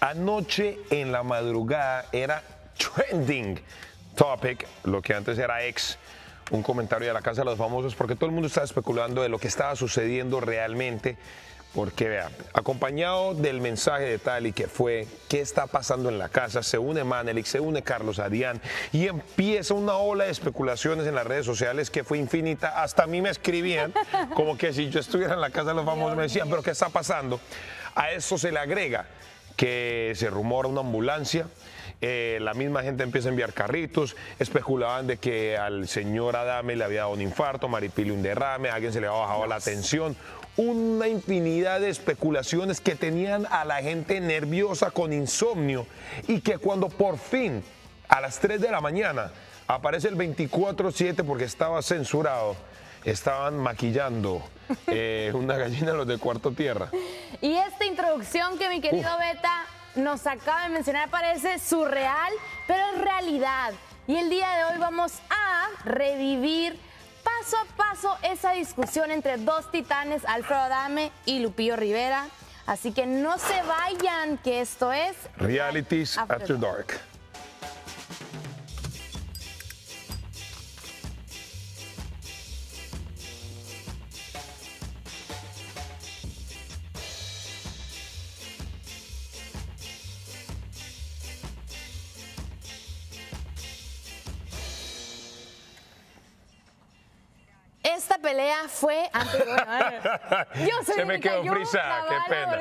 Anoche en la madrugada era trending topic, lo que antes era un comentario de la Casa de los Famosos, porque todo el mundo estaba especulando de lo que estaba sucediendo realmente. Porque vea, acompañado del mensaje de Tali que fue qué está pasando en la casa, se une Manelik, se une Carlos Adrián y empieza una ola de especulaciones en las redes sociales que fue infinita. Hasta a mí me escribían como que si yo estuviera en la Casa de los Famosos me decían, pero ¿qué está pasando? A eso se le agrega que se rumora una ambulancia. La misma gente empieza a enviar carritos, especulaban de que al señor Adame le había dado un infarto, Maripili un derrame, a alguien se le había bajado la tensión. Una infinidad de especulaciones que tenían a la gente nerviosa con insomnio y que cuando por fin a las 3 de la mañana aparece el 24/7 porque estaba censurado, estaban maquillando una gallina los de Cuarto Tierra. Y esta introducción que mi querido Beta nos acaba de mencionar parece surreal, pero es realidad. Y el día de hoy vamos a revivir paso a paso esa discusión entre dos titanes, Alfredo Adame y Lupillo Rivera. Así que no se vayan, que esto es Realities After Dark. Esta pelea fue antes. Se me quedó frisada, qué pena.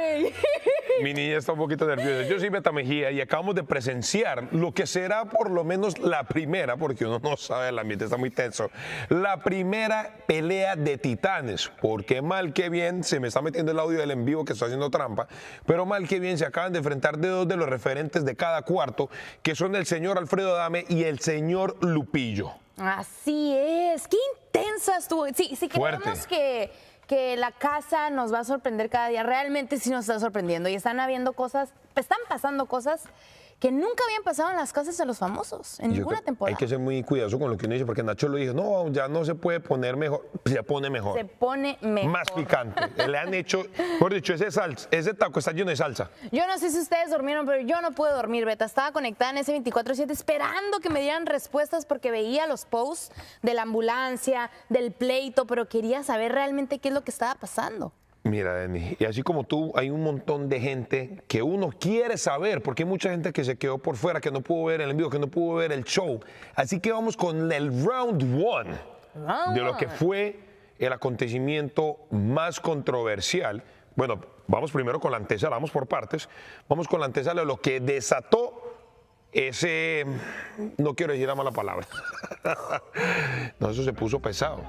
Mi niña está un poquito nerviosa. Yo soy Beta Mejía y acabamos de presenciar lo que será por lo menos la primera, porque uno no sabe, el ambiente está muy tenso, la primera pelea de titanes. Porque mal que bien, se me está metiendo el audio del en vivo que está haciendo trampa, pero mal que bien se acaban de enfrentar de dos de los referentes de cada cuarto, que son el señor Alfredo Adame y el señor Lupillo. Así es, qué intensa estuvo. Sí, si creemos que la casa nos va a sorprender cada día, realmente sí nos está sorprendiendo y están pasando cosas que nunca habían pasado en las casas de los famosos, en ninguna temporada. Hay que ser muy cuidadoso con lo que uno dice, porque Nacho lo dijo, no, ya no se puede poner mejor, se pone mejor. Se pone mejor. Más picante. Le han hecho, por dicho, ese taco está lleno de salsa. Yo no sé si ustedes durmieron, pero yo no pude dormir, Beta. Estaba conectada en ese 24/7 esperando que me dieran respuestas porque veía los posts de la ambulancia, del pleito, pero quería saber realmente qué es lo que estaba pasando. Mira, Denny, y así como tú, hay un montón de gente que uno quiere saber, porque hay mucha gente que se quedó por fuera, que no pudo ver el envío, que no pudo ver el show. Así que vamos con el round one de lo que fue el acontecimiento más controversial. Bueno, vamos primero con la antesala, vamos por partes. Vamos con la antesala de lo que desató ese, no quiero decir la mala palabra. No, eso se puso pesado.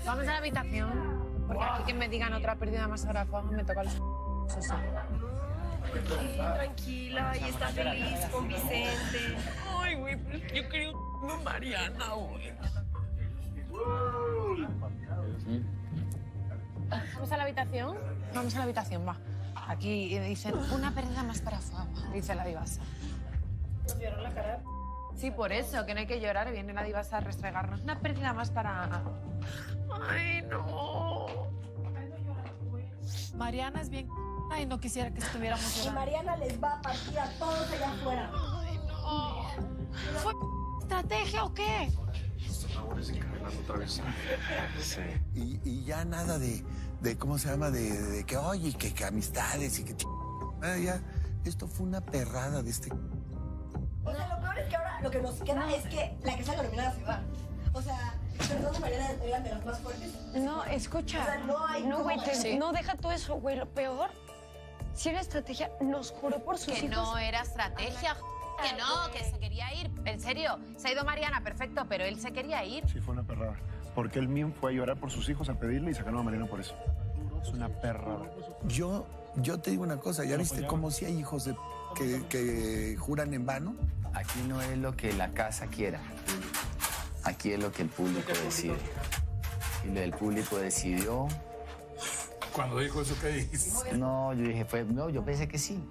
Vamos a la habitación, porque aquí que me digan otra pérdida más agravada me toca los... Tranquila, y está feliz con Vicente. Ay, güey, pero yo quería una Mariana, güey. ¿Vamos a la habitación? Vamos a la habitación, va. Aquí dicen, una pérdida más para Fuego, dice la divasa. ¿Nos vieron la cara? Sí, por eso, que no hay que llorar, viene la divasa a restregarnos. Una pérdida más para... Ay, no. Mariana es bien y no quisiera que estuviéramos Y llorando. Mariana les va a partir a todos allá afuera. Ay, no. ¿Fue estrategia o qué? Otra vez. Sí. Y ya nada de ¿cómo se llama? De que, oye, que amistades y que... ya, esto fue una perrada de este... O sea, lo peor es que ahora lo que nos queda es que la que salga nominada se va. O sea, perdón, Mariana eran de las más fuertes. No, escucha. O sea, no hay no, güey, cómo- no deja todo eso, güey. Lo peor, si era estrategia, nos juró por sus Que hijos. no era estrategia, que no, que se quería ir. En serio, se ha ido Mariana, perfecto, pero él se quería ir. Sí, fue una perrada. Porque él mismo fue a llorar por sus hijos, a pedirle y sacaron a Mariana por eso. Es una perrada. Yo te digo una cosa, ¿ya viste cómo si hay hijos que juran en vano? Aquí no es lo que la casa quiera. Aquí es lo que el público decide. Y lo del público decidió Cuando dijo eso, ¿qué dijiste? No, yo dije, no, yo pensé que sí.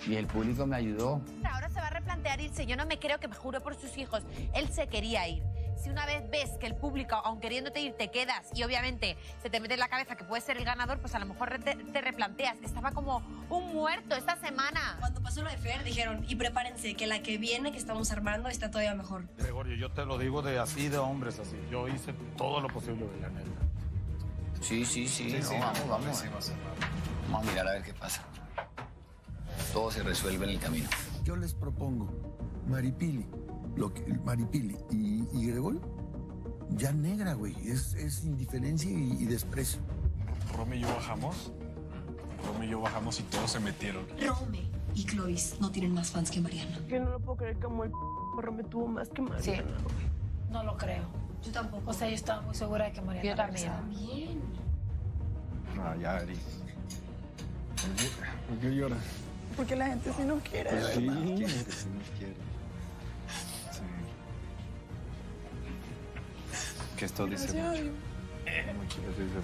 Y el público me ayudó. Ahora se va a replantear irse. Yo no me creo que me juró por sus hijos. Él se quería ir. Si una vez ves que el público, aun queriéndote ir, te quedas y obviamente se te mete en la cabeza que puedes ser el ganador, pues a lo mejor te replanteas. Estaba como un muerto esta semana. Cuando pasó lo de Fer, dijeron, y prepárense, que la que viene, que estamos armando, está todavía mejor. Gregorio, yo te lo digo de hombres así. Yo hice todo lo posible, de la neta. Sí, vamos. Vamos a mirar a ver qué pasa. Todo se resuelve en el camino. Yo les propongo, Maripili y Gregorio, ya negra, güey. Es indiferencia y desprecio. Rome y yo bajamos y todos se metieron. Rome y Clovis no tienen más fans que Mariana. Yo no lo puedo creer como el Rome tuvo más que Mariana. Sí. No lo creo. Yo tampoco. O sea, yo estaba muy segura de que Mariana. Yo también. Bien. Ah, ya, Ari. ¿Por qué lloras? Porque la gente sí nos quiere. Pues sí, sí nos quiere. Sí. ¿Qué esto dice mucho? Mucho, dice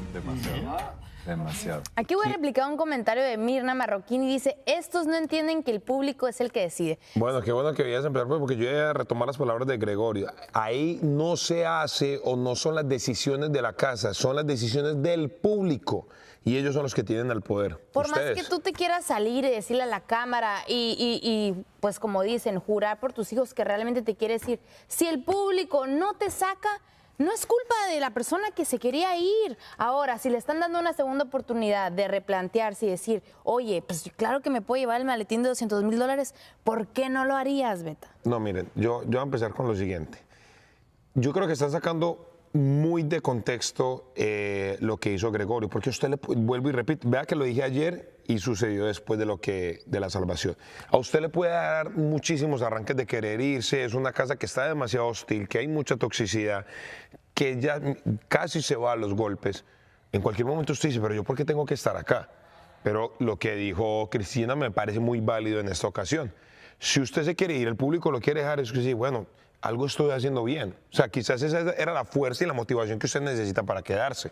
demasiado. Aquí voy a replicar un comentario de Mirna Marroquín y dice, estos no entienden que el público es el que decide. Bueno, qué bueno que vayas a empezar, porque yo voy a retomar las palabras de Gregorio. Ahí no se hace o no son las decisiones de la casa, son las decisiones del público. Y ellos son los que tienen el poder. Por Ustedes. más que tú te quieras salir y decirle a la cámara y pues como dicen, jurar por tus hijos que realmente te quieres ir, si el público no te saca, no es culpa de la persona que se quería ir. Ahora, si le están dando una segunda oportunidad de replantearse y decir, oye, pues claro que me puedo llevar el maletín de $200,000, ¿por qué no lo harías, Beta? No, miren, yo voy a empezar con lo siguiente. Yo creo que están sacando muy de contexto lo que hizo Gregorio, porque usted le vuelvo y repito, vea que lo dije ayer y sucedió después de la salvación. A usted le puede dar muchísimos arranques de querer irse, es una casa que está demasiado hostil, que hay mucha toxicidad, que ya casi se va a los golpes. En cualquier momento usted dice, pero yo ¿por qué tengo que estar acá? Pero lo que dijo Cristina me parece muy válido en esta ocasión. Si usted se quiere ir, el público lo quiere dejar, es que sí, bueno, algo estoy haciendo bien. O sea, quizás esa era la fuerza y la motivación que usted necesita para quedarse.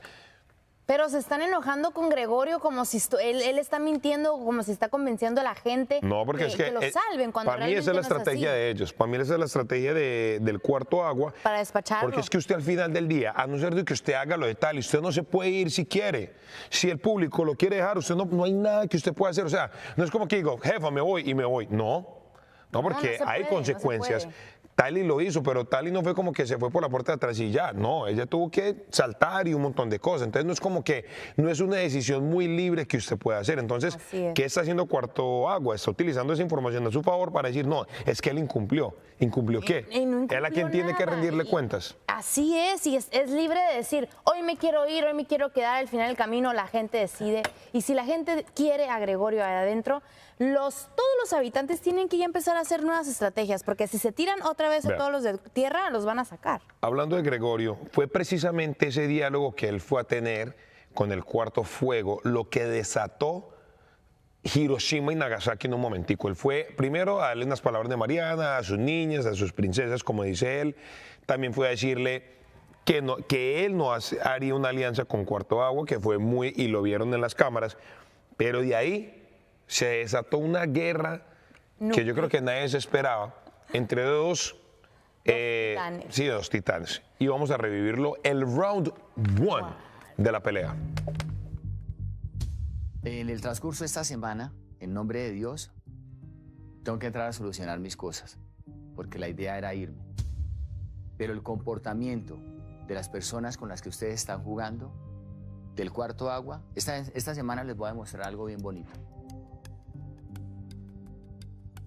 Pero se están enojando con Gregorio como si él está mintiendo, como si está convenciendo a la gente no, porque es que lo salven cuando para mí esa es la estrategia de ellos. Para mí esa es la estrategia del cuarto agua. Para despacharlo. Porque es que usted al final del día, a no ser de que usted haga lo de tal, y usted no se puede ir si quiere. Si el público lo quiere dejar, usted no hay nada que usted pueda hacer. O sea, no es como que digo, jefa, me voy y me voy. No, porque no hay puede, consecuencias. no se puede. Tali lo hizo, pero Tali no fue como que se fue por la puerta de atrás y ya. No, ella tuvo que saltar y un montón de cosas. Entonces no es como que, no es una decisión muy libre que usted pueda hacer. Entonces, ¿qué está haciendo Cuarto Agua? Está utilizando esa información a su favor para decir, no, es que él incumplió. ¿Incumplió qué? Él a quien tiene que rendirle cuentas. Así es, y es libre de decir, hoy me quiero ir, hoy me quiero quedar, al final del camino la gente decide. Y si la gente quiere a Gregorio ahí adentro, todos los habitantes tienen que ya empezar a hacer nuevas estrategias, porque si se tiran otra vez a todos los de tierra, los van a sacar. Hablando de Gregorio, fue precisamente ese diálogo que él fue a tener con el Cuarto Fuego lo que desató Hiroshima y Nagasaki en un momentico. Él fue primero a darle unas palabras de Mariana, a sus niñas, a sus princesas, como dice él. También fue a decirle que él no haría una alianza con Cuarto Agua, que fue y lo vieron en las cámaras, pero de ahí se desató una guerra que yo creo que nadie se esperaba entre dos titanes. Sí, dos titanes. Y vamos a revivirlo el round 1 de la pelea. En el transcurso de esta semana, en nombre de Dios, tengo que entrar a solucionar mis cosas, porque la idea era irme. Pero el comportamiento de las personas con las que ustedes están jugando, del Cuarto Agua, esta semana les voy a demostrar algo bien bonito.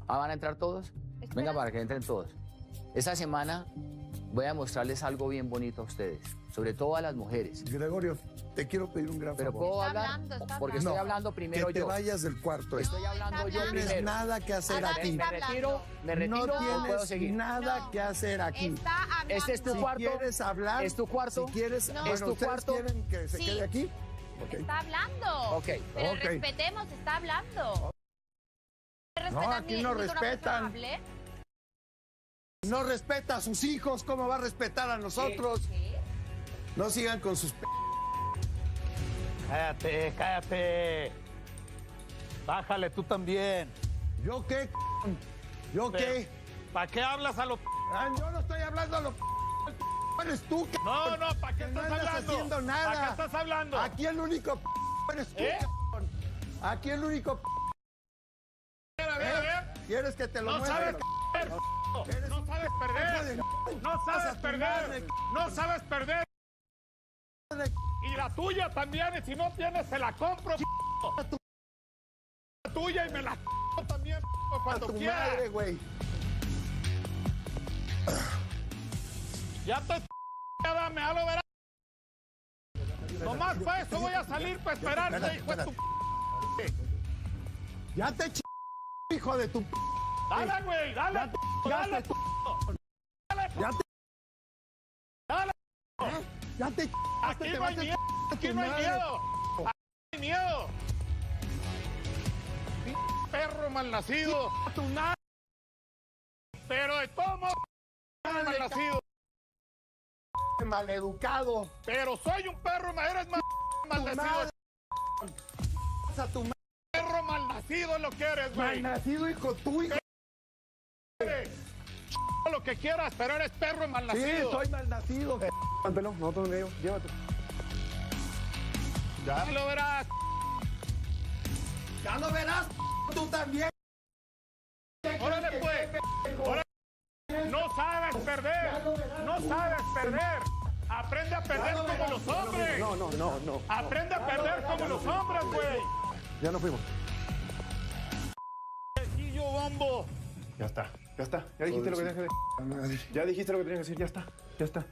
¿Van a entrar todos? Venga, para que entren todos. Esta semana voy a mostrarles algo bien bonito a ustedes, sobre todo a las mujeres. Gregorio, te quiero pedir un gran favor. ¿Pero puedo hablar? Porque estoy hablando primero yo. Que te vayas del cuarto. Estoy hablando yo primero. No tienes nada que hacer aquí. Me retiro, no puedo seguir. Nada que hacer aquí. Este es tu cuarto. Si quieres hablar, es tu cuarto. Si quieres, es tu cuarto. ¿Quieren que se quede aquí? Okay. Está hablando. Pero respetemos, está hablando. No, aquí no respetan. No respeta a sus hijos, ¿cómo va a respetar a nosotros? ¿Qué? No sigan con sus Cállate, cállate. Bájale tú también. ¿Yo qué? ¿Yo qué? ¿Para qué hablas a los... Yo no estoy hablando a los... Eres tú, No, ¿para qué no estás andas hablando? haciendo nada. ¿Para qué estás hablando? Aquí el único eres tú, cabrón. Aquí el único A ver. ¿Quieres que te lo No muestre? sabes perder. No sabes perder. No sabes perder. No sabes perder. Y la tuya también. Y si no tienes, se la compro. La tuya y me la compro también cuando tu quiera. madre, güey. Ya te dame, ya lo verás. Nomás para eso voy a salir para esperarte, hijo de tu... Ya te hijo de tu... Dale, güey, dale, dale, Ya te... aquí no hay miedo, aquí no hay miedo, aquí no hay miedo. Perro malnacido, pero de todo modo, malnacido. Maleducado. Pero soy un perro, eres malnacido. A tu Perro malnacido es lo que eres, güey. malnacido, hijo tuyo. Lo que quieras, pero eres perro Sí, malnacido. soy malnacido. Llévatelo, nosotros medio, llévatelo. Ya lo verás. Ya lo verás, tú también. Órale, pues. Órale. No sabes perder. No sabes perder. Aprende a perder como los hombres. No. Aprende a perder como los hombres, güey. Ya nos fuimos. Yo bombo. Ya está. Ya dijiste lo que tenías que decir. Ya dijiste lo que tenías que decir, ya está.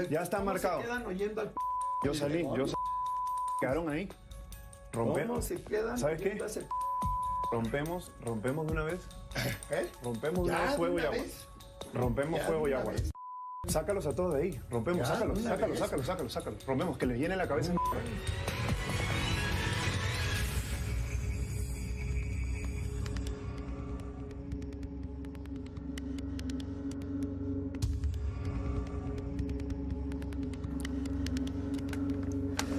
Ya está marcado. Se quedan oyendo al... Yo salí. Quedaron ahí. ¿Cómo se quedan? ¿Sabes qué? oyendo a ese... Rompemos de una vez. Rompemos de Ya, una vez de fuego y una agua. vez. Rompemos Ya, fuego de y una agua. vez. Sácalos a todos de ahí. Rompemos, Ya, sácalos. de una vez. Rompemos, que les llene la cabeza.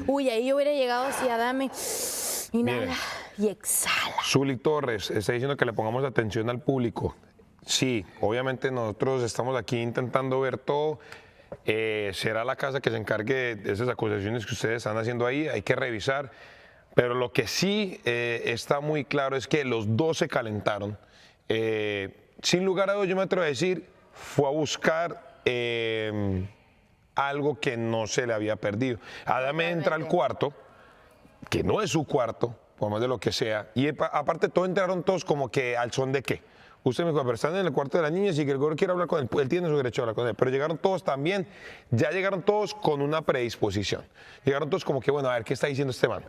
Uy, ahí yo hubiera llegado así a Adame. Inhala Mire. y exhala. Zuli Torres está diciendo que le pongamos atención al público. Sí, obviamente nosotros estamos aquí intentando ver todo. Será la casa que se encargue de esas acusaciones que ustedes están haciendo ahí. Hay que revisar. Pero lo que sí está muy claro es que los dos se calentaron. Sin lugar a dudas, yo me atrevo a decir, fue a buscar algo que no se le había perdido. Adame entra al cuarto, que no es su cuarto, por más de lo que sea, y aparte todos entraron todos como que al son de qué. Usted me dijo, pero están en el cuarto de la niña, si Gregorio quiere hablar con él, él tiene su derecho a hablar con él, pero llegaron todos también, ya llegaron todos con una predisposición. Llegaron todos como que, bueno, a ver, ¿qué está diciendo este man?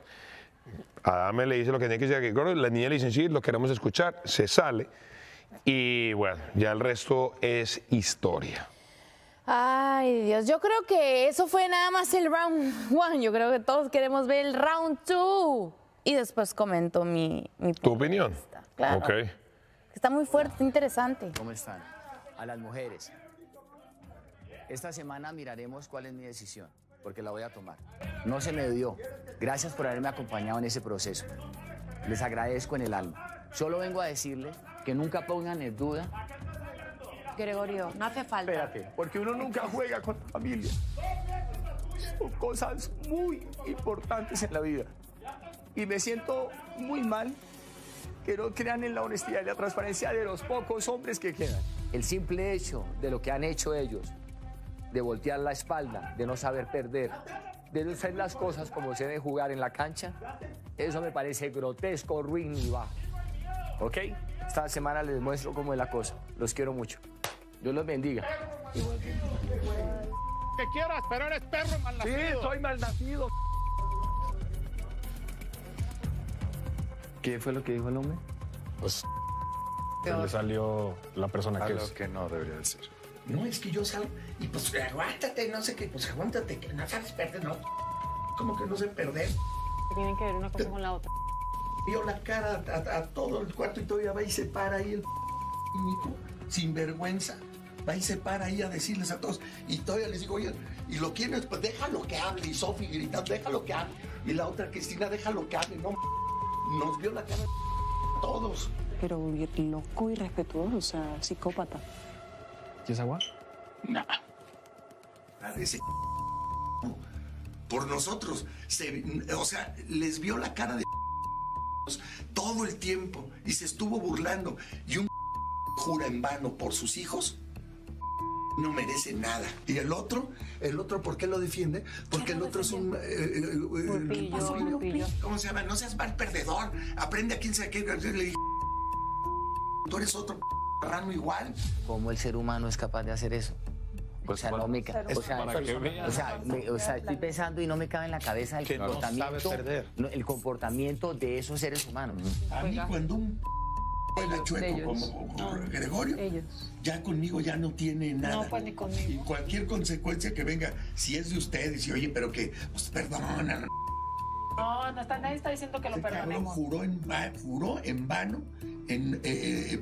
Adame le dice lo que tiene que decir a Gregorio, la niña le dice, sí, lo queremos escuchar, se sale, y bueno, ya el resto es historia. Ay, Dios, yo creo que eso fue nada más el round 1. Yo creo que todos queremos ver el round 2. Y después comento mi ¿Tu opinión? Claro. Ok. Está muy fuerte, interesante. ¿Cómo están? A las mujeres. Esta semana miraremos cuál es mi decisión, porque la voy a tomar. No se me dio. Gracias por haberme acompañado en ese proceso. Les agradezco en el alma. Solo vengo a decirles que nunca pongan en duda. Gregorio, no hace falta. Espérate, porque uno nunca juega con la familia. Son cosas muy importantes en la vida. Y me siento muy mal que no crean en la honestidad y la transparencia de los pocos hombres que quedan. El simple hecho de lo que han hecho ellos, de voltear la espalda, de no saber perder, de no hacer las cosas como se deben jugar en la cancha, eso me parece grotesco, ruin y bajo. ¿Ok? Esta semana les muestro cómo es la cosa. Los quiero mucho. Dios los bendiga. Que quieras, pero eres perro malnacido. Sí, soy malnacido. ¿Qué fue lo que dijo el hombre? Pues se le salió la persona que es. que no debería de ser. No, es que yo salgo y pues aguántate, no sé qué, pues aguántate, que no sabes perder, no. ¿Cómo que no sé perder? Tienen que ver una cosa con la otra. Vio la cara a todo el cuarto y todavía va y se para ahí el nico, sin vergüenza. Va y se para ahí a decirles a todos. Y todavía les digo, oye, y lo quieren, pues déjalo que hable. Y Sofi grita, déjalo que hable. Y la otra Cristina, déjalo que hable. No, nos vio la cara a todos. Pero loco, irrespetuoso, o sea, psicópata. ¿Quieres agua? Nah. Ese por nosotros, o sea, les vio la cara de todo el tiempo y se estuvo burlando. Y un jura en vano por sus hijos, no merece nada. Y el otro, ¿por qué lo defiende? Porque el otro es un... ¿Cómo se llama? No seas mal perdedor. Aprende a quién sea qué. Le dije, tú eres otro rano igual. ¿Cómo el ser humano es capaz de hacer eso? O sea, no me estoy pensando y no me cabe en la cabeza el comportamiento de esos seres humanos. A mí cuando un la chueco como Gregorio, ya conmigo ya no tiene nada. No, pues ni conmigo. Y cualquier consecuencia que venga, si es de ustedes, y oye, pero que, pues perdona. Nadie está diciendo que lo perdonemos. Juró en vano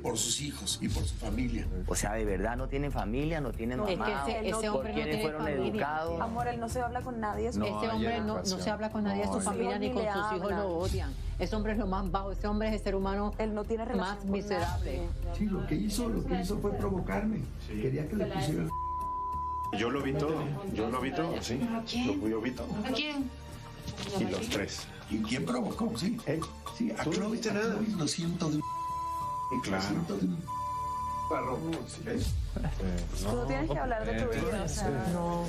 por sus hijos y por su familia. O sea, de verdad no tienen familia, no tienen mamá. Es que ese hombre no tiene fueron familia. educados. Amor, él no se habla con nadie. Ese hombre no se habla con nadie de su familia ni con sus hijos, lo odian. Ese hombre es lo más bajo, ese hombre es el ser humano él no tiene más miserable. Sí, lo que hizo fue provocarme. Quería que le pusiera... Yo lo vi todo, sí. Yo vi todo. ¿A quién? Y los tres. ¿Y quién provocó? Sí, él. Sí, ¿Tú no viste nada? Lo siento de un... Claro. Lo siento de un... Tú tienes que hablar de tu vida, o sea, no.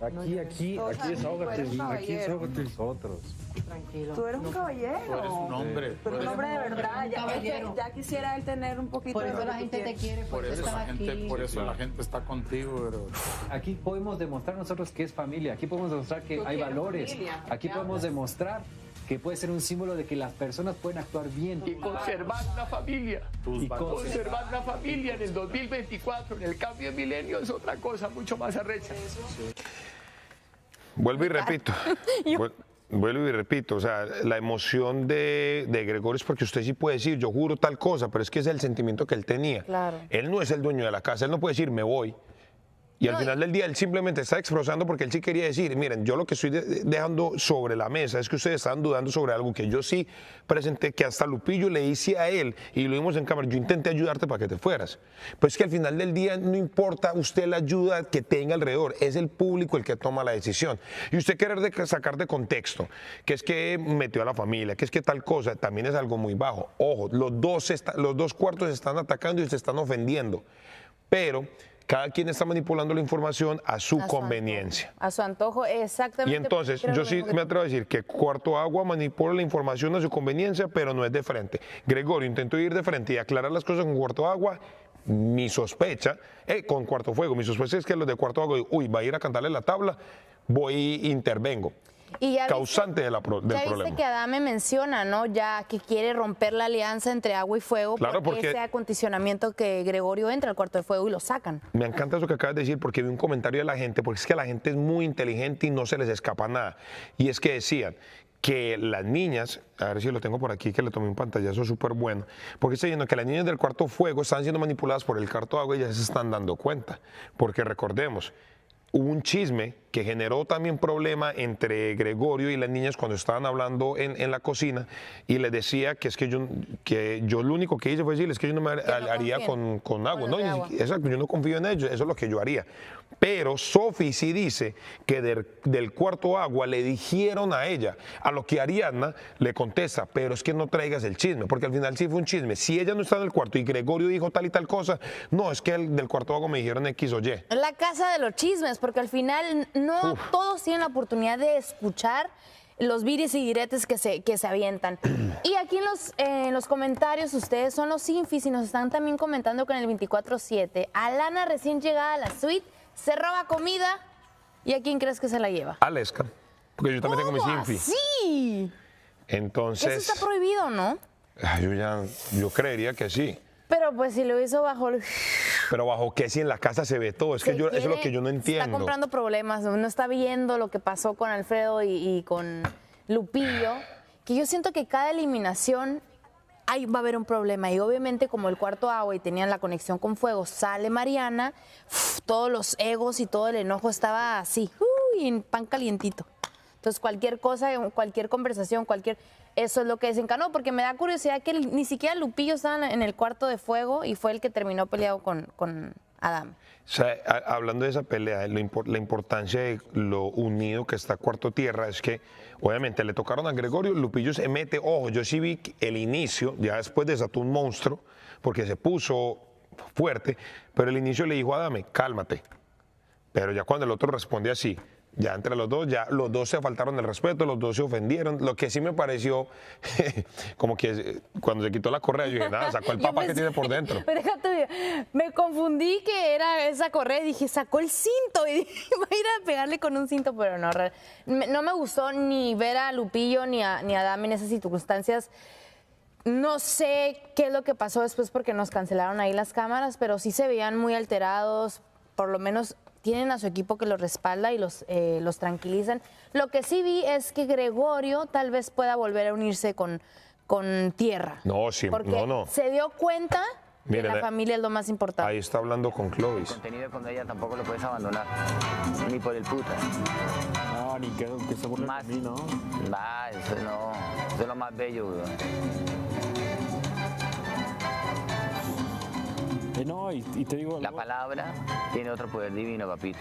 Aquí desahógate, aquí desahógate nosotros. Tranquilo. Tú eres un caballero. Tú eres un hombre. Pero un hombre de verdad. Caballero. Ya quisiera él tener un poquito Por de eso lo la que gente tú te tienes. quiere, por eso estás aquí. Por eso la gente está contigo, pero... Aquí podemos demostrar nosotros que es familia, aquí podemos demostrar que hay valores, aquí podemos demostrar que puede ser un símbolo de que las personas pueden actuar bien. Y conservar una familia. Conservar una familia en el 2024, en el cambio de milenio, es otra cosa mucho más arrecha. Vuelvo y repito. Vuelvo y repito, o sea, la emoción de Gregorio es porque usted sí puede decir, yo juro tal cosa, pero es que es el sentimiento que él tenía. Claro. Él no es el dueño de la casa, él no puede decir, me voy. Y al final del día él simplemente está expresando porque él sí quería decir, miren, yo lo que estoy dejando sobre la mesa es que ustedes están dudando sobre algo que yo sí presenté, que hasta Lupillo le hice a él y lo vimos en cámara, yo intenté ayudarte para que te fueras. Pues que al final del día no importa usted la ayuda que tenga alrededor, es el público el que toma la decisión. Y usted querer sacar de contexto, que es que metió a la familia, que es que tal cosa, también es algo muy bajo. Ojo, los dos cuartos se están atacando y se están ofendiendo, pero... Cada quien está manipulando la información a su conveniencia. A su antojo, exactamente. Y entonces, yo sí me atrevo a decir que Cuarto Agua manipula la información a su conveniencia, pero no es de frente. Gregorio intentó ir de frente y aclarar las cosas con Cuarto Agua. Mi sospecha, con Cuarto Fuego, mi sospecha es que los de Cuarto Agua, uy, va a ir a cantarle la tabla, voy e intervengo. Y ya causante del problema. Ya viste que Adame menciona, ¿no? Ya que quiere romper la alianza entre Agua y Fuego, claro, porque ese acondicionamiento que Gregorio entra al Cuarto de Fuego y lo sacan. Me encanta eso que acabas de decir porque vi un comentario de la gente, porque es que la gente es muy inteligente y no se les escapa nada. Y es que decían que las niñas, a ver si lo tengo por aquí, que le tomé un pantallazo súper bueno, porque está diciendo que las niñas del Cuarto Fuego están siendo manipuladas por el Cuarto Agua y ya se están dando cuenta. Porque recordemos, hubo un chisme que generó también problema entre Gregorio y las niñas cuando estaban hablando en la cocina y les decía que es que yo lo único que hice fue decirles que yo no me haría con agua. No, exacto, yo no confío en ellos, eso es lo que yo haría. Pero Sofi sí dice que del Cuarto Agua le dijeron a ella, a lo que Ariadna le contesta, pero es que no traigas el chisme, porque al final sí fue un chisme. Si ella no está en el cuarto y Gregorio dijo tal y tal cosa, no, es que del Cuarto Agua me dijeron X o Y. La casa de los chismes, porque al final no todos tienen la oportunidad de escuchar los viris y diretes que se avientan. Y aquí en los comentarios ustedes son los infis y nos están también comentando con el 24/7. Alana recién llegada a la suite, se roba comida y ¿a quién crees que se la lleva? Aleska, porque yo también tengo mis infis. ¡Sí! Entonces... Eso está prohibido, ¿no? Yo creería que sí. Pero pues si lo hizo bajo... Pero bajo qué si en la casa se ve todo, eso es lo que yo no entiendo. Está comprando problemas, no está viendo lo que pasó con Alfredo y con Lupillo, que yo siento que cada eliminación ahí va a haber un problema. Y obviamente como el cuarto agua y tenían la conexión con fuego, sale Mariana, todos los egos y todo el enojo estaba así, en pan calientito. Entonces cualquier cosa, cualquier conversación, eso es lo que desencadenó, porque me da curiosidad que ni siquiera Lupillo estaba en el cuarto de fuego y fue el que terminó peleado con Adam. O sea, hablando de esa pelea, la importancia de lo unido que está Cuarto Tierra es que obviamente le tocaron a Gregorio, Lupillo se mete, ojo, yo sí vi el inicio, ya después desató un monstruo, porque se puso fuerte, pero el inicio le dijo a Adame, cálmate. Pero ya cuando el otro responde así, ya entre los dos, ya los dos se faltaron el respeto, los dos se ofendieron. Lo que sí me pareció, como que cuando se quitó la correa, yo dije, nada, sacó el papá que tiene por dentro. Pero déjate, me confundí que era esa correa y dije, sacó el cinto y dije, voy a ir a pegarle con un cinto, pero no. No me gustó ni ver a Lupillo ni a Adame en esas circunstancias. No sé qué es lo que pasó después porque nos cancelaron ahí las cámaras, pero sí se veían muy alterados, por lo menos tienen a su equipo que los respalda y los tranquilizan. Lo que sí vi es que Gregorio tal vez pueda volver a unirse con Tierra. No, sí, porque no. se dio cuenta que Miren, la familia es lo más importante. Ahí está hablando con Clovis. El contenido con ella tampoco lo puedes abandonar, ni por el puta. No, ni que se burle de mí, ¿no? Va, eso no, eso es lo más bello, weón. No, y te digo... La palabra tiene otro poder divino, papito.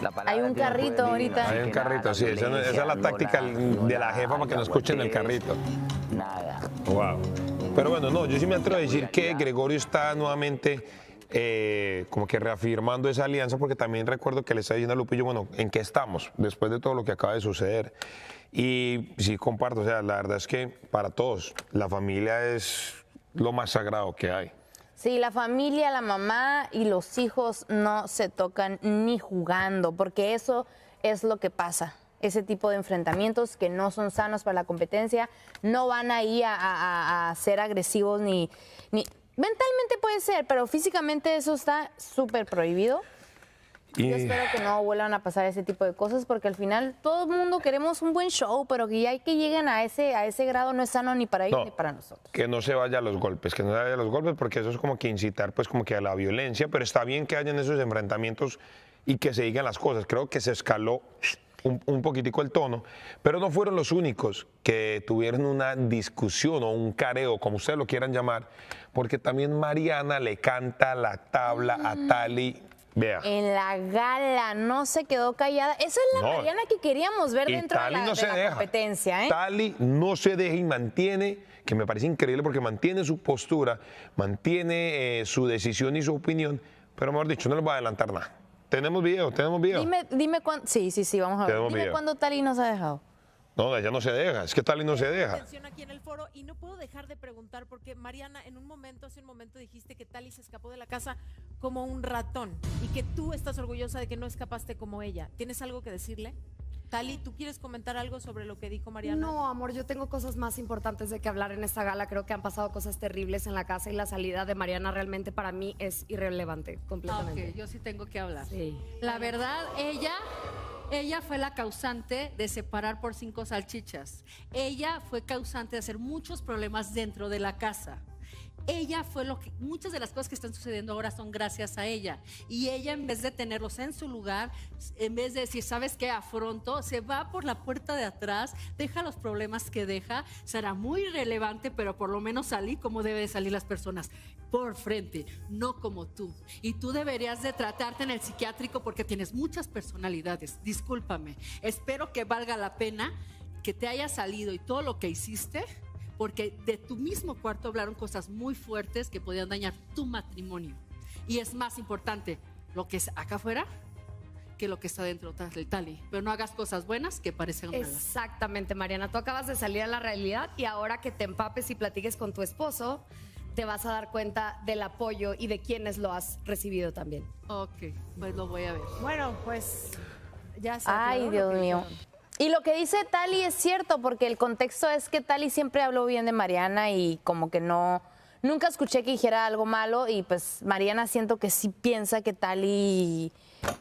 La palabra hay un tiene carrito poder divino. ahorita. Hay un carrito, sí, esa es la táctica de la jefa para que no escuchen el carrito. Nada. Wow. Pero bueno, no, yo sí me atrevo a decir que Gregorio está nuevamente como que reafirmando esa alianza, porque también recuerdo que le está diciendo a Lupillo, bueno, ¿en qué estamos después de todo lo que acaba de suceder? Y sí comparto, o sea, la verdad es que para todos la familia es lo más sagrado que hay. Sí, la familia, la mamá y los hijos no se tocan ni jugando, porque eso es lo que pasa. Ese tipo de enfrentamientos que no son sanos para la competencia, no van ahí a ser agresivos ni... Mentalmente puede ser, pero físicamente eso está súper prohibido. Yo espero que no vuelvan a pasar ese tipo de cosas, porque al final todo el mundo queremos un buen show, pero que ya hay que lleguen a ese grado no es sano ni para ellos ni para nosotros. Que no se vaya a los golpes, porque eso es como que incitar pues como que a la violencia, pero está bien que hayan esos enfrentamientos y que se digan las cosas. Creo que se escaló un poquitico el tono, pero no fueron los únicos que tuvieron una discusión o un careo, como ustedes lo quieran llamar, porque también Mariana le canta la tabla a Tali. Vea. En la gala no se quedó callada. Esa es la Mariana que queríamos ver dentro de la competencia. Tali no se deja y mantiene, que me parece increíble porque mantiene su postura, mantiene su decisión y su opinión, pero mejor dicho, no les voy a adelantar nada. ¿Tenemos video? Dime cuándo. Sí, vamos a ver. Dime cuándo Tali nos ha dejado. No, ella no se deja, es que Tali no se deja. Atención aquí en el foro y no puedo dejar de preguntar porque Mariana, hace un momento dijiste que Tali se escapó de la casa como un ratón y que tú estás orgullosa de que no escapaste como ella. ¿Tienes algo que decirle? Tali, ¿tú quieres comentar algo sobre lo que dijo Mariana? No, amor, yo tengo cosas más importantes de que hablar en esta gala. Creo que han pasado cosas terribles en la casa y la salida de Mariana realmente para mí es irrelevante completamente. Ok, yo sí tengo que hablar. Sí. La verdad, ella fue la causante de separar por 5 salchichas. Ella fue causante de hacer muchos problemas dentro de la casa. Ella fue muchas de las cosas que están sucediendo ahora son gracias a ella. Y ella, en vez de tenerlos en su lugar, en vez de decir, ¿sabes qué? Afronto, se va por la puerta de atrás, deja los problemas que deja, será muy relevante, pero por lo menos salí como deben de salir las personas, por frente, no como tú. Y tú deberías de tratarte en el psiquiátrico porque tienes muchas personalidades. Discúlpame, espero que valga la pena que te haya salido y todo lo que hiciste, porque de tu mismo cuarto hablaron cosas muy fuertes que podían dañar tu matrimonio. Y es más importante lo que es acá afuera que lo que está dentro del Tali. Pero no hagas cosas buenas que parecen malas. Exactamente, Mariana. Tú acabas de salir a la realidad y ahora que te empapes y platiques con tu esposo, te vas a dar cuenta del apoyo y de quiénes lo has recibido también. Ok, pues lo voy a ver. Bueno, pues ya se Ay, Dios mío. Y lo que dice Tali es cierto, porque el contexto es que Tali siempre habló bien de Mariana y como que nunca escuché que dijera algo malo y pues Mariana siento que sí piensa que Tali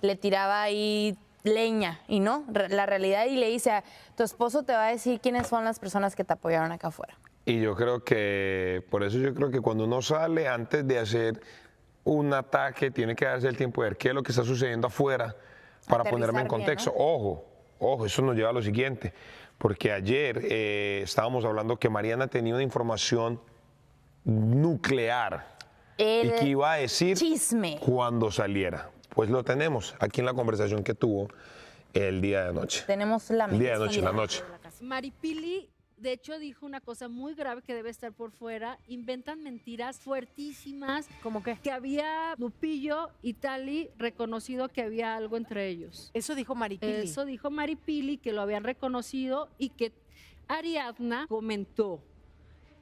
le tiraba ahí leña y no, la realidad y le dice, tu esposo te va a decir quiénes son las personas que te apoyaron acá afuera. Y yo creo que, por eso yo creo que cuando uno sale, antes de hacer un ataque, tiene que darse el tiempo de ver qué es lo que está sucediendo afuera para ponerme en contexto. Bien, ¿no? Ojo, eso nos lleva a lo siguiente, porque ayer estábamos hablando que Mariana tenía una información nuclear y que iba a decir cuando saliera. Pues lo tenemos aquí en la conversación que tuvo el día de anoche. Tenemos la El día de anoche, en la noche. Maripili, de hecho, dijo una cosa muy grave que debe estar por fuera. Inventan mentiras fuertísimas. ¿Cómo qué? Que había Lupillo y Tali reconocido que había algo entre ellos. Eso dijo Maripili. Eso dijo Maripili, que lo habían reconocido y que Ariadna comentó,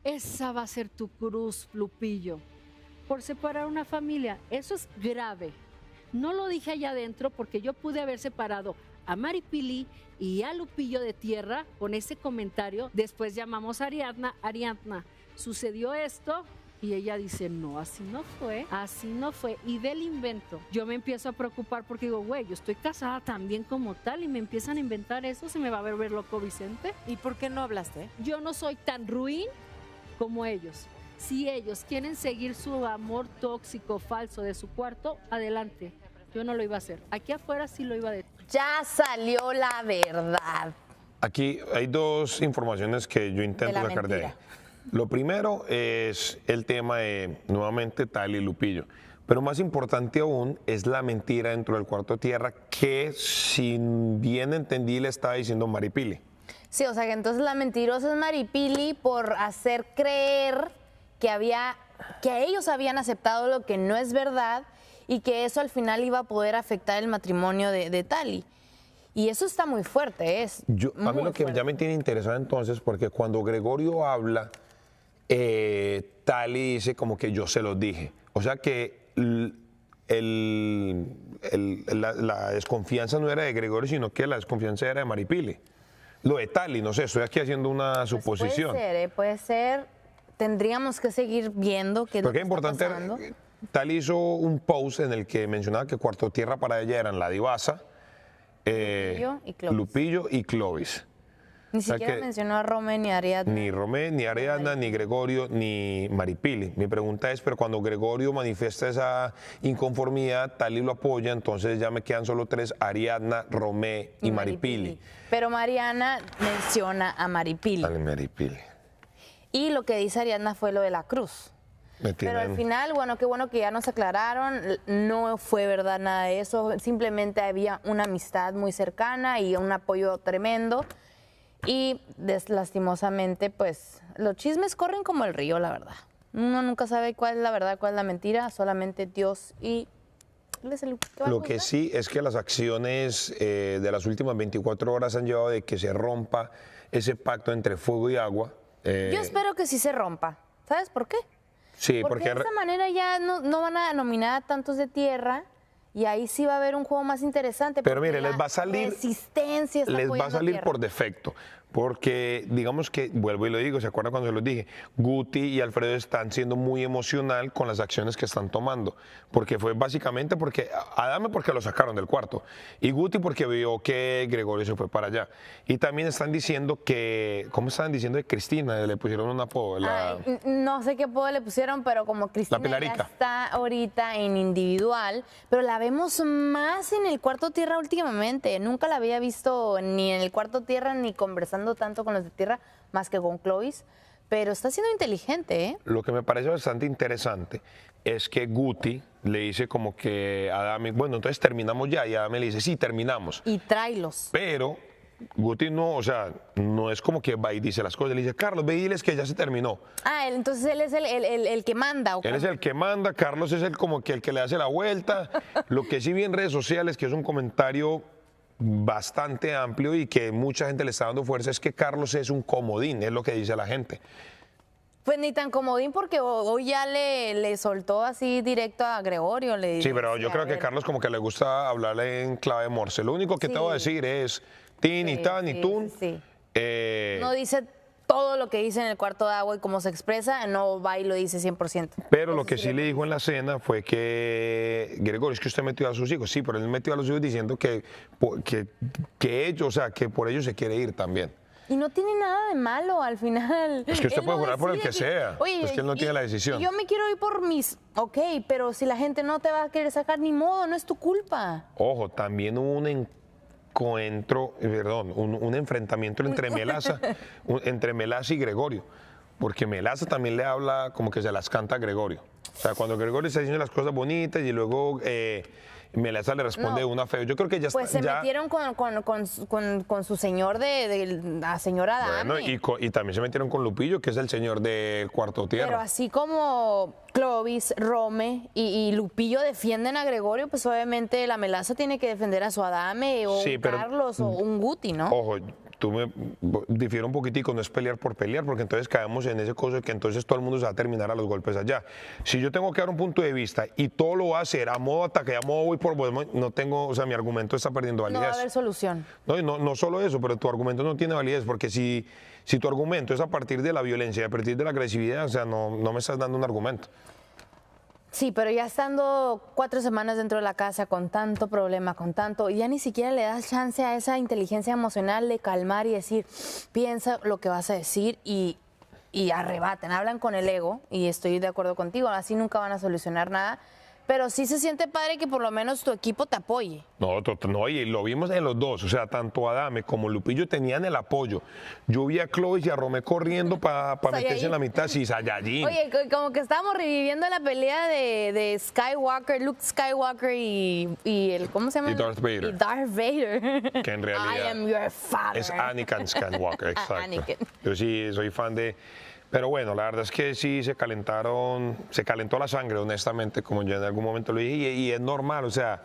esa va a ser tu cruz, Lupillo, por separar una familia. Eso es grave. No lo dije allá adentro porque yo pude haber separado a Maripili y a Lupillo de tierra con ese comentario. Después llamamos a Ariadna. Ariadna, sucedió esto. Y ella dice, no, así no fue. Y del invento, yo me empiezo a preocupar porque digo, güey, yo estoy casada también como tal y me empiezan a inventar eso, se me va a ver loco Vicente. ¿Y por qué no hablaste? Yo no soy tan ruin como ellos. Si ellos quieren seguir su amor tóxico, falso de su cuarto, adelante. Yo no lo iba a hacer. Aquí afuera sí lo iba a decir. Ya salió la verdad. Aquí hay dos informaciones que yo intento sacar de ahí. Lo primero es el tema de, nuevamente, Tali y Lupillo. Pero más importante aún es la mentira dentro del cuarto de tierra que, si bien entendí, le estaba diciendo Maripili. Sí, o sea que entonces la mentirosa es Maripili por hacer creer que ellos habían aceptado lo que no es verdad y que eso al final iba a poder afectar el matrimonio de Tali. Y eso está muy fuerte, A mí lo que ya me tiene interesado entonces, porque cuando Gregorio habla, Tali dice como que yo se los dije. O sea que la desconfianza no era de Gregorio, sino que la desconfianza era de Maripili. Lo de Tali, no sé, estoy aquí haciendo una suposición. Puede ser. Tendríamos que seguir viendo qué es lo que está pasando. Porque es importante, Tali hizo un post en el que mencionaba que Cuarto Tierra para ella eran la Divasa, Lupillo y Clovis. Ni siquiera mencionó a Romé ni a Ariadna. Ni Romé, ni Ariadna, ni Gregorio, ni Maripili. Mi pregunta es, pero cuando Gregorio manifiesta esa inconformidad, Tali lo apoya, entonces ya me quedan solo tres, Ariadna, Romé y Maripili. Pero Mariana menciona a Maripili. Maripili. Y lo que dice Ariadna fue lo de la cruz. Pero al final, bueno, qué bueno que ya nos aclararon, no fue verdad nada de eso, simplemente había una amistad muy cercana y un apoyo tremendo. Y lastimosamente, pues, los chismes corren como el río, la verdad. Uno nunca sabe cuál es la verdad, cuál es la mentira, solamente Dios y... Lo que sí es que las acciones de las últimas 24 horas han llevado de que se rompa ese pacto entre fuego y agua. Yo espero que sí se rompa. ¿Sabes por qué? Sí, porque de esa manera ya no van a nominar a tantos de tierra y ahí sí va a haber un juego más interesante. Pero mire, les va a salir, resistencia está les va a salir tierra. por defecto. Porque, digamos que, vuelvo y lo digo, ¿se acuerdan cuando se los dije? Guti y Alfredo están siendo muy emocional con las acciones que están tomando. Porque fue básicamente porque, Adame porque lo sacaron del cuarto. Y Guti porque vio que Gregorio se fue para allá. Y también están diciendo que, ¿cómo estaban diciendo de Cristina? Le pusieron un apodo. No sé qué apodo le pusieron, pero como Cristina ya está ahorita en individual, pero la vemos más en el cuarto tierra últimamente. Nunca la había visto ni en el cuarto tierra ni conversando tanto con los de tierra, más que con Clovis, pero está siendo inteligente, ¿eh? Lo que me parece bastante interesante es que Guti le dice como que a Adame, bueno, entonces terminamos ya, y Adame le dice, sí, terminamos. Y tráelos. Pero Guti no, o sea, no es como que va y dice las cosas, le dice, Carlos, ve y diles que ya se terminó. Entonces él es el que manda. Él es el que manda, Carlos es como que el que le hace la vuelta. Lo que sí vi en redes sociales, que es un comentario bastante amplio y que mucha gente le está dando fuerza, es que Carlos es un comodín, es lo que dice la gente. Pues ni tan comodín, porque hoy ya le soltó así directo a Gregorio. Sí, pero yo creo que Carlos como que le gusta hablarle en clave morse. Lo único que te voy a decir es tin y tan y tun. No dice todo lo que dice en el cuarto de agua y cómo se expresa, no va y lo dice 100%. Pero lo que sí le dijo en la cena fue que, Gregorio, es que usted metió a sus hijos. Sí, pero él metió a los hijos diciendo que ellos, o sea, que por ellos se quiere ir también. Y no tiene nada de malo al final. Es que usted Él puede no jurar por el que decide sea. Oye, es que él no tiene la decisión. Yo me quiero ir por mis... Ok, pero si la gente no te va a querer sacar, ni modo, no es tu culpa. Ojo, también hubo un enfrentamiento entre Melaza, entre Melaza y Gregorio. Porque Melaza también le habla como que se las canta a Gregorio. O sea, cuando Gregorio está diciendo las cosas bonitas y luego Melaza le responde una feo. Yo creo que ya pues está. Se metieron con su señor la señora Adame. Bueno, y también se metieron con Lupillo, que es el señor del Cuarto Tierra. Pero así como Clovis, Rome y Lupillo defienden a Gregorio, pues obviamente la Melaza tiene que defender a su Adame o un Carlos o un Guti, ¿no? Ojo, tú me difiero un poquitico, no es pelear por pelear, porque entonces caemos en ese cosa de que entonces todo el mundo se va a terminar a los golpes allá. Si yo tengo que dar un punto de vista y todo lo va a hacer a modo ataque, a modo voy por no tengo, o sea, mi argumento está perdiendo validez. No va a haber solución. No, y no solo eso, pero tu argumento no tiene validez, porque si tu argumento es a partir de la violencia y a partir de la agresividad, o sea, no me estás dando un argumento. Sí, pero ya estando 4 semanas dentro de la casa con tanto problema, ya ni siquiera le das chance a esa inteligencia emocional de calmar y decir, piensa lo que vas a decir y arrebatan, hablan con el ego y estoy de acuerdo contigo, así nunca van a solucionar nada. Pero sí se siente padre que por lo menos tu equipo te apoye. No, y lo vimos en los dos, o sea, tanto Adame como Lupillo tenían el apoyo. Yo vi a Clovis y a Romé corriendo para meterse en la mitad, sí, Saiyajin. Oye, como que estábamos reviviendo la pelea de Skywalker, Luke Skywalker y el, ¿cómo se llama? Y Darth Vader. Y Darth Vader. Que en realidad I am your father. es Anakin Skywalker, exacto. Anakin. Yo sí soy fan de... Pero bueno, la verdad es que sí se calentó la sangre, honestamente, como yo en algún momento lo dije, y es normal, o sea,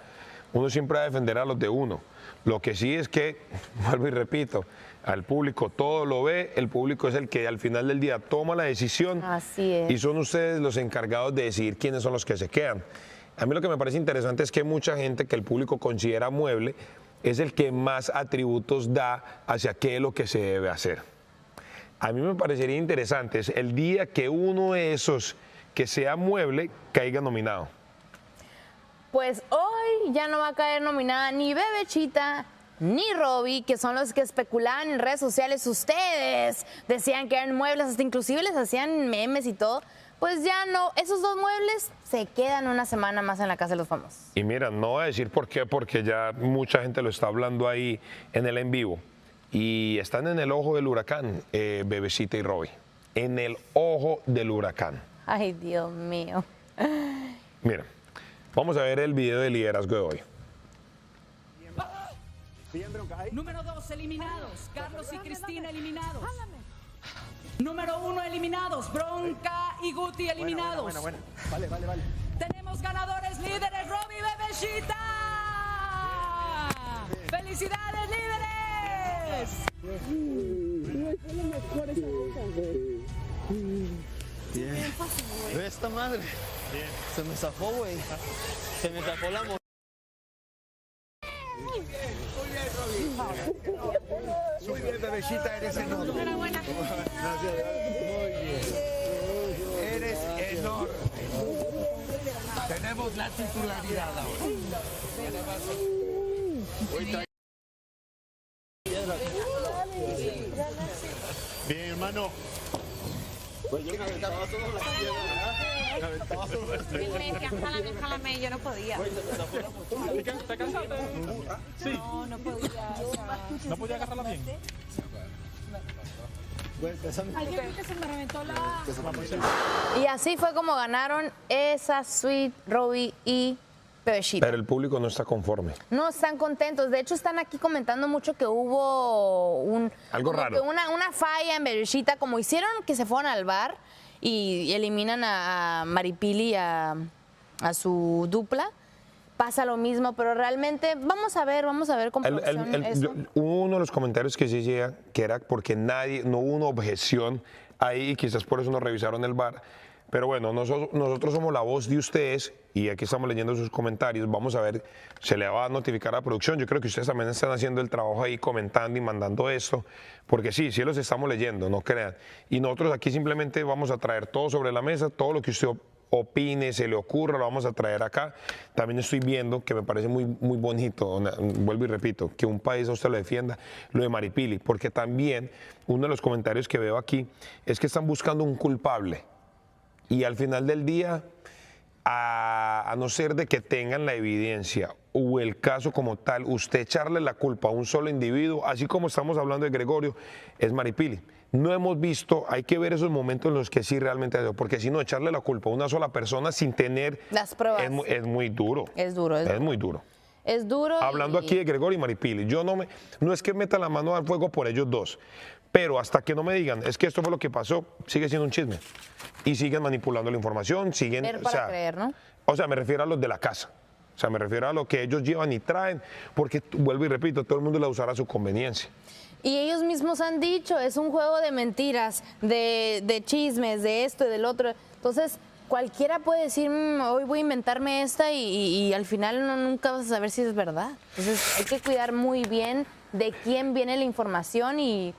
uno siempre va a defender a los de uno. Lo que sí es que, vuelvo y repito, al público todo lo ve, el público es el que al final del día toma la decisión. Así es. Y son ustedes los encargados de decidir quiénes son los que se quedan. A mí lo que me parece interesante es que mucha gente que el público considera mueble es el que más atributos da hacia qué es lo que se debe hacer. A mí me parecería interesante es el día que uno de esos que sea mueble caiga nominado. Pues hoy ya no va a caer nominada ni Bebechita ni Robbie, que son los que especulaban en redes sociales. Ustedes decían que eran muebles, hasta inclusive les hacían memes y todo. Pues ya no, esos 2 muebles se quedan una semana más en la Casa de los Famosos. Y mira, no voy a decir por qué, porque ya mucha gente lo está hablando ahí en el en vivo. Y están en el ojo del huracán, Bebecita y Robbie. En el ojo del huracán. Ay, Dios mío. Mira, vamos a ver el video de liderazgo de hoy. Número 2 eliminados, Carlos y Cristina eliminados. Número 1 eliminados, Bronca y Guti eliminados. Bueno. Vale. Tenemos ganadores líderes, Robbie y Bebechita. ¡Felicidades, líderes! Bien. Ve esta madre. Bien. Se me zafó, güey. Se me zafó la mochila. Muy bien, Bebechita, eres enorme. Enhorabuena. Gracias. Muy bien. Eres enorme. Tenemos la titularidad ahora. Bien, hermano. Pues yo me aventaba todas las piedras. Me aventaba todas las piedras. Jálame, yo no podía. ¿Te cansaste? Sí. No podía. ¿No podía agarrarla bien? Ay, yo creo que se me reventó la... Y así fue como ganaron esa suite, Robbie y Bebechita. Pero el público no está conforme. No están contentos. De hecho, están aquí comentando mucho que hubo algo raro. Una falla en Bebechita, como hicieron que se fueron al bar y eliminan a Maripili, a su dupla. Pasa lo mismo, pero realmente vamos a ver con producción eso. Uno de los comentarios que sí llega, que era porque no hubo una objeción ahí y quizás por eso no revisaron el bar. Pero bueno, nosotros somos la voz de ustedes y aquí estamos leyendo sus comentarios. Vamos a ver, se le va a notificar a la producción. Yo creo que ustedes también están haciendo el trabajo ahí, comentando y mandando esto, porque sí los estamos leyendo, no crean. Y nosotros aquí simplemente vamos a traer todo sobre la mesa, todo lo que usted opine, se le ocurra, lo vamos a traer acá. También estoy viendo que me parece muy bonito, vuelvo y repito, que un país a usted lo defienda, lo de Maripili, porque también uno de los comentarios que veo aquí es que están buscando un culpable y al final del día, a no ser de que tengan la evidencia o el caso como tal, usted echarle la culpa a un solo individuo, así como estamos hablando de Gregorio, es Maripili. No hemos visto, hay que ver esos momentos en los que sí realmente, porque si no, echarle la culpa a una sola persona sin tener las pruebas es muy duro. Es duro. Es muy duro. Es duro. Hablando aquí de Gregorio y Maripili, yo no es que meta la mano al fuego por ellos dos, pero hasta que no me digan, es que esto fue lo que pasó, sigue siendo un chisme. Y siguen manipulando la información, siguen... Ver para creer, ¿no? O sea, me refiero a los de la casa. O sea, me refiero a lo que ellos llevan y traen, porque, vuelvo y repito, todo el mundo la usará a su conveniencia. Y ellos mismos han dicho, es un juego de mentiras, de chismes, de esto y del otro. Entonces, cualquiera puede decir, hoy voy a inventarme esta y al final nunca vas a saber si es verdad. Entonces, hay que cuidar muy bien de quién viene la información y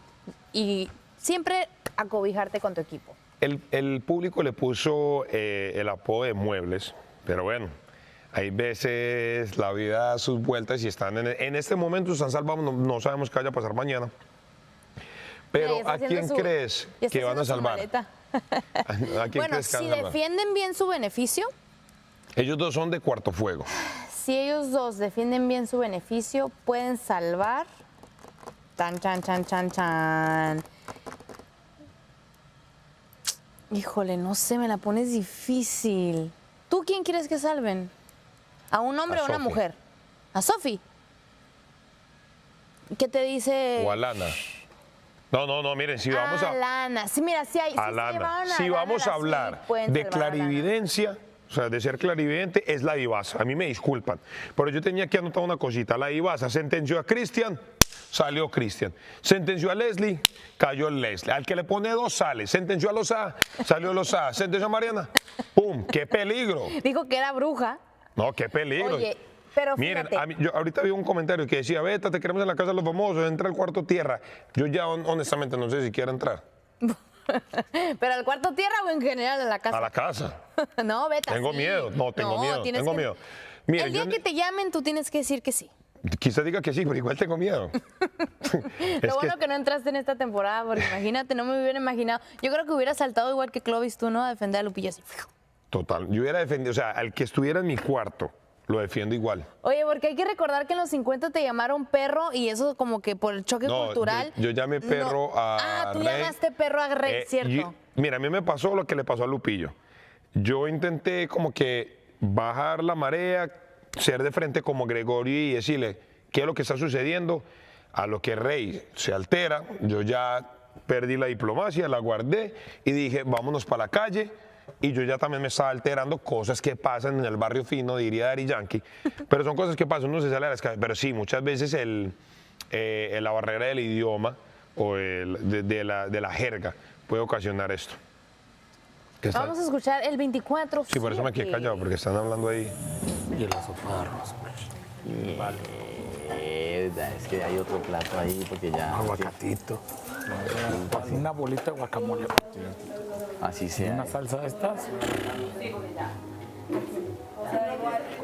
siempre acobijarte con tu equipo. El público le puso el apodo de muebles, pero bueno, hay veces la vida da sus vueltas y están en este momento están salvados, no sabemos qué vaya a pasar mañana. Pero ¿a quién crees que van a salvar? ¿A quién bueno, crees que si van a salvar? defienden bien su beneficio. Ellos dos son de Cuarto Fuego. Si ellos dos defienden bien su beneficio, pueden salvar. Tan, chan, chan, chan, chan. Híjole, no sé, me la pones difícil. ¿Tú quién quieres que salven? ¿A un hombre o a una mujer? ¿A Sofi? ¿Qué te dice? O a Lana. No, miren, si vamos a... Lana. Sí, mira, si hay... A Lana. Si vamos a hablar de clarividencia, o sea, de ser clarividente, es la Divasa. A mí me disculpan, pero yo tenía que anotar una cosita. La Divasa sentenció a Cristian, salió Cristian. Sentenció a Leslie, cayó Leslie. Al que le pone 2 sale. Sentenció a Lozada, salió Lozada. Sentenció a Mariana, ¡pum! ¡Qué peligro! Dijo que era bruja. No, qué peligro. Oye, pero miren, fíjate. yo ahorita vi un comentario que decía, Beta, te queremos en la casa de los famosos, entra al cuarto tierra. Yo ya honestamente no sé si quiero entrar. ¿Pero al cuarto tierra o en general a la casa? A la casa. No, Beta, Tengo sí. miedo, tengo miedo. Miren, el día que te llamen, tú tienes que decir que sí. Quizás diga que sí, pero igual tengo miedo. Lo bueno que no entraste en esta temporada, porque imagínate, no me hubiera imaginado. Yo creo que hubiera saltado igual que Clovis tú, ¿no? A defender a Lupillo así. Total, yo hubiera defendido, o sea, al que estuviera en mi cuarto, lo defiendo igual. Oye, porque hay que recordar que en los 50 te llamaron perro y eso como que por el choque cultural. Yo llamé perro a tú Rey. llamaste perro a Rey, ¿cierto? Mira, a mí me pasó lo que le pasó a Lupillo. Yo intenté como que bajar la marea, ser de frente como Gregorio y decirle qué es lo que está sucediendo. A lo que Rey se altera, yo ya perdí la diplomacia, la guardé y dije, vámonos para la calle. Y yo ya también me estaba alterando, cosas que pasan en el barrio fino, diría Daddy Yankee. Pero son cosas que pasan, uno se sale a las calles. Pero sí, muchas veces la barrera del idioma o de la jerga puede ocasionar esto. Vamos a escuchar el 24. Sí, por eso me quedé callado, porque están hablando ahí. Y la sopa de arroz. Vale. Es que hay otro plato ahí porque ya... Aguacatito. Una bolita de guacamole. Así sea. Una salsa de estas.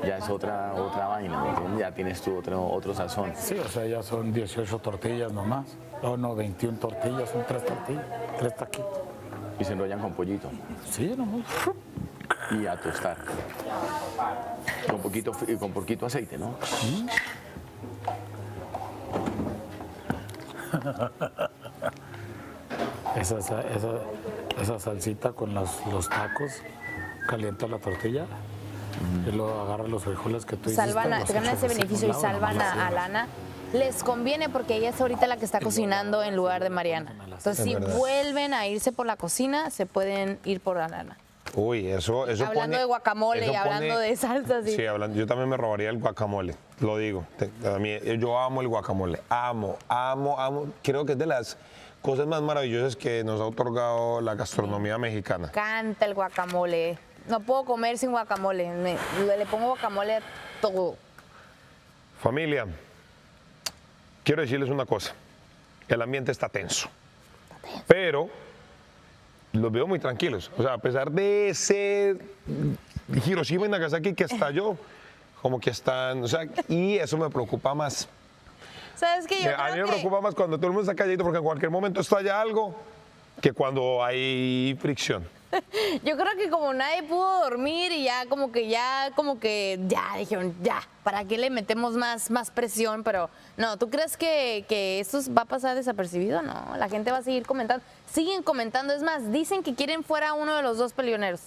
Ya es otra vaina, ¿me entiendes? Ya tienes tú otro sazón. Sí, o sea, ya son 18 tortillas nomás. No, 21 tortillas, son 3 tortillas, 3 taquitos. Y se enrollan con pollito. Sí, nomás. Y a tostar. Con poquito aceite, ¿no? Esa salsita con los tacos, calienta la tortilla y luego agarra los frijoles que tú hiciste. Te ganan ese beneficio y salvan a Lana. Les conviene porque ella es ahorita la que está cocinando en lugar de Mariana. Entonces, si vuelven a irse por la cocina, se pueden ir por la Lana. Uy, eso hablando de guacamole y hablando de salsas. Sí, yo también me robaría el guacamole, lo digo. Yo amo el guacamole, amo. Creo que es de las cosas más maravillosas que nos ha otorgado la gastronomía mexicana. Me encanta el guacamole. No puedo comer sin guacamole. Le pongo guacamole a todo. Familia, quiero decirles una cosa. El ambiente está tenso. Pero los veo muy tranquilos. O sea, a pesar de ese Hiroshima y Nagasaki que estalló, como que están, o sea, y eso me preocupa más. ¿Sabes qué? Yo A mí creo me preocupa más cuando todo el mundo está calladito porque en cualquier momento estalla algo que cuando hay fricción. Yo creo que como nadie pudo dormir y ya dijeron, ya, ¿para qué le metemos más presión? Pero no, ¿tú crees que esto va a pasar desapercibido? No, la gente va a seguir comentando. Siguen comentando, es más, dicen que quieren fuera uno de los dos peleoneros.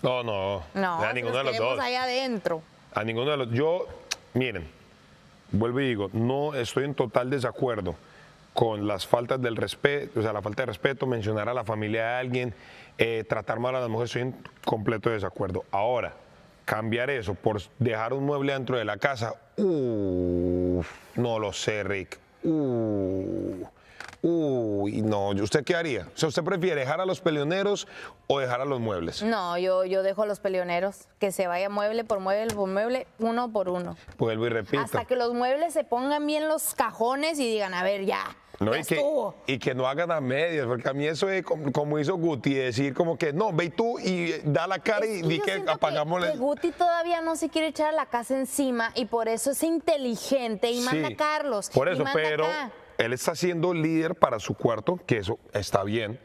No, a ninguno de los dos. Allá adentro. A ninguno de los. Yo, miren, vuelvo y digo, no estoy en total desacuerdo con las faltas del respeto, o sea, la falta de respeto, mencionar a la familia de alguien, tratar mal a las mujeres, estoy en completo desacuerdo. Ahora, cambiar eso por dejar un mueble dentro de la casa, no lo sé, Rick. No, ¿usted qué haría? O sea, ¿usted prefiere dejar a los peleoneros o dejar a los muebles? No, yo dejo a los peleoneros, que se vaya mueble por mueble, uno por uno. Vuelvo y repito. Hasta que los muebles se pongan bien los cajones y digan, a ver, ya. No, ya estuvo. y que no hagan a medias, porque a mí eso es como hizo Guti, decir como que no, ve tú y da la cara y di que apagamos que Guti todavía no se quiere echar a la casa encima y por eso es inteligente y manda a Carlos. Por eso, y manda pero acá. Él está siendo líder para su cuarto, que eso está bien,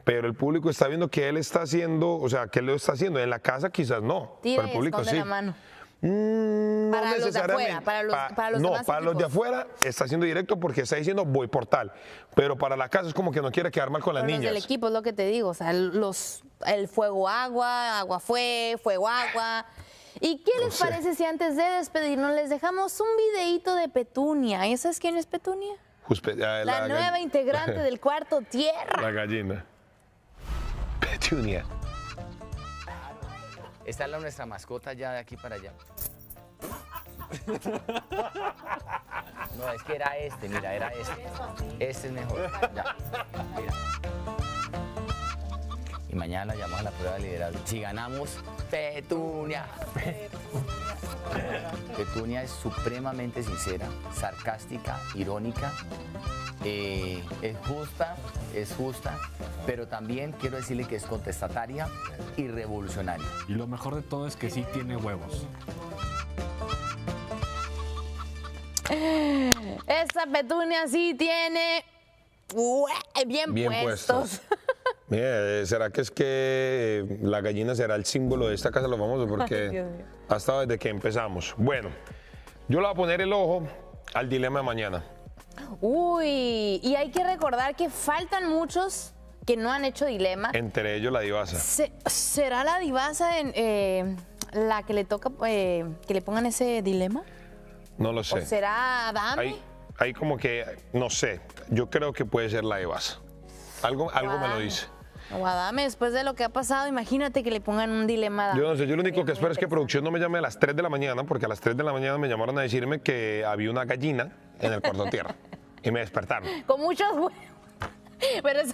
pero el público está viendo que él está haciendo, o sea, que él lo está haciendo. En la casa quizás no, Tira pero el público y esconde sí. la mano. No para los de afuera, para los no, demás para los de equipos. afuera está haciendo directo porque está diciendo voy por tal, pero para la casa es como que no quiere quedar mal con las Pero niñas. los del equipo es lo que te digo, o sea, el fuego agua, agua fuego agua. ¿Y qué les parece si antes de despedirnos les dejamos un videíto de Petunia? ¿Y sabes quién es Petunia? La nueva integrante del Cuarto Tierra. La gallina. Petunia. Esta es nuestra mascota ya de aquí para allá. No, es que era este, mira, era este. Este es mejor. Ya, mira. Y mañana la llamamos a la prueba de liderazgo. Si ganamos, Petunia. Petunia es supremamente sincera, sarcástica, irónica. Es justa, pero también quiero decirle que es contestataria y revolucionaria. Y lo mejor de todo es que sí tiene huevos. Esta Petunia sí tiene bien puestos. Mire, ¿será que es que la gallina será el símbolo de esta casa de los famosos? Porque ha estado desde que empezamos. Bueno, yo le voy a poner el ojo al dilema de mañana. Uy, y hay que recordar que faltan muchos que no han hecho dilema. Entre ellos la divasa. ¿Será la divasa la que le toca que le pongan ese dilema? No lo sé. ¿O será Adame? Hay como que, no sé, yo creo que puede ser la divasa. Algo me lo dice. O Adame, después de lo que ha pasado, imagínate que le pongan un dilema a Adame. Yo no sé, yo lo único que espero es que producción no me llame a las 3 de la mañana, porque a las 3 de la mañana me llamaron a decirme que había una gallina en el Cuarto Tierra. Y me despertaron. Con muchos huevos. Pero eso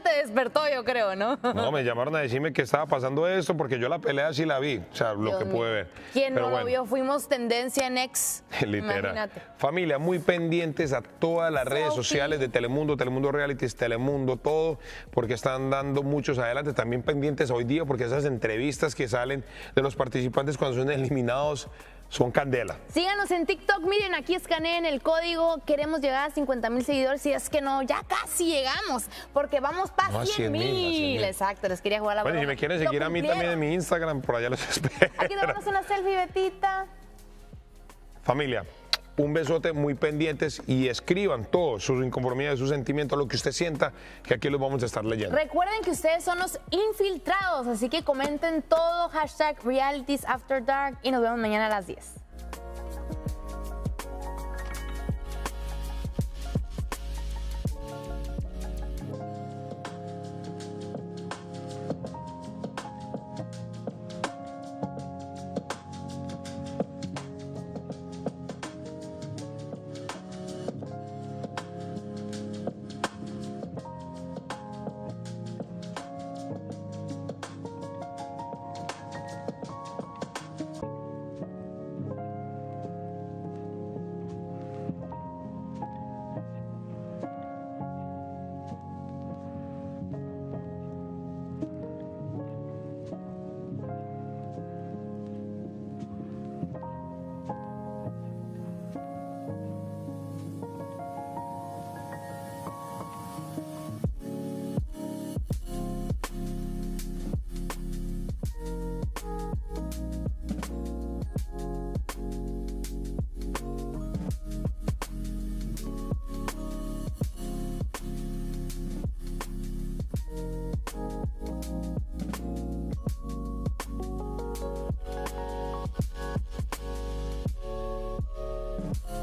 te despertó, yo creo, ¿no? No, me llamaron a decirme que estaba pasando esto porque yo la pelea sí la vi, o sea, lo que pude ver. Quien Pero no lo vio, fuimos tendencia en X. Literal. Imagínate. Familia, muy pendientes a todas las redes sociales de Telemundo, Telemundo Realities, Telemundo, todo, porque están dando muchos adelante. También pendientes hoy día porque esas entrevistas que salen de los participantes cuando son eliminados son candela. Síganos en TikTok, miren, aquí escaneen el código, queremos llegar a 50,000 seguidores, y es que no, ya casi llegamos, porque vamos para 100,000. Exacto, les quería jugar la Bueno, broma. y si me quieren seguir a mí también en mi Instagram, por allá los espero. Aquí tenemos una selfie, Betita. Familia, un besote, muy pendientes y escriban todos sus inconformidades, sus sentimientos, lo que usted sienta, que aquí los vamos a estar leyendo. Recuerden que ustedes son los infiltrados, así que comenten todo, #RealitiesAfterDark, y nos vemos mañana a las 10. Chao.